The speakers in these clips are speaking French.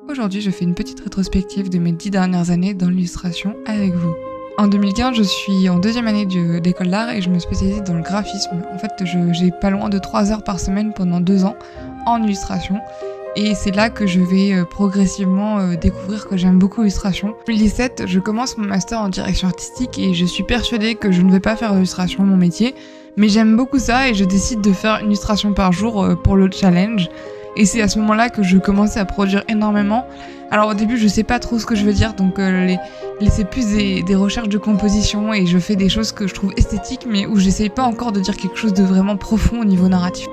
Aujourd'hui, je fais une petite rétrospective de mes 10 dernières années dans l'illustration avec vous. En 2015, je suis en deuxième année d'école d'art et je me spécialise dans le graphisme. En fait, j'ai pas loin de 3 heures par semaine pendant 2 ans en illustration. Et c'est là que je vais progressivement découvrir que j'aime beaucoup l'illustration. En 2017, je commence mon master en direction artistique et je suis persuadée que je ne vais pas faire d'illustration mon métier. Mais j'aime beaucoup ça et je décide de faire une illustration par jour pour le challenge. Et c'est à ce moment-là que je commençais à produire énormément. Alors au début, je sais pas trop ce que je veux dire, donc c'est plus des recherches de composition et je fais des choses que je trouve esthétiques, mais où j'essaye pas encore de dire quelque chose de vraiment profond au niveau narratif.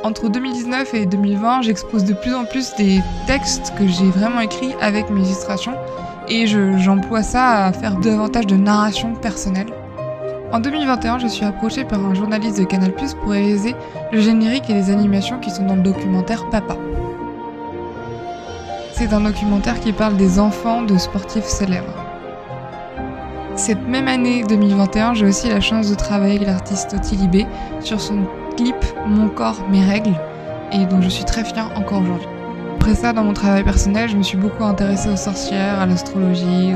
Entre 2019 et 2020, j'expose de plus en plus des textes que j'ai vraiment écrits avec mes illustrations et j'emploie ça à faire davantage de narration personnelle. En 2021, je suis approchée par un journaliste de Canal+ pour réaliser le générique et les animations qui sont dans le documentaire Papa. C'est un documentaire qui parle des enfants de sportifs célèbres. Cette même année 2021, j'ai aussi la chance de travailler avec l'artiste Ottilie B sur son clip Mon corps, mes règles, et dont je suis très fière encore aujourd'hui. Après ça, dans mon travail personnel, je me suis beaucoup intéressée aux sorcières, à l'astrologie.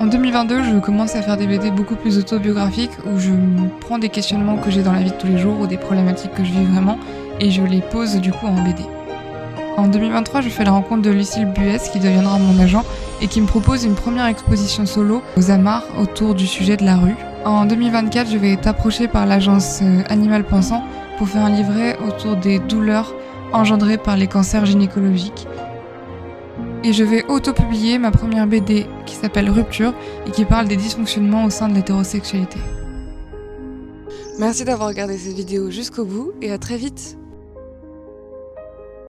En 2022, je commence à faire des BD beaucoup plus autobiographiques où je prends des questionnements que j'ai dans la vie de tous les jours ou des problématiques que je vis vraiment et je les pose du coup en BD. En 2023, je fais la rencontre de Lucille Buès qui deviendra mon agent et qui me propose une première exposition solo aux Amarres autour du sujet de la rue. En 2024, je vais être approchée par l'agence Animal Pensant pour faire un livret autour des douleurs engendrées par les cancers gynécologiques. Et je vais auto-publier ma première BD qui s'appelle Rupture et qui parle des dysfonctionnements au sein de l'hétérosexualité. Merci d'avoir regardé cette vidéo jusqu'au bout et à très vite.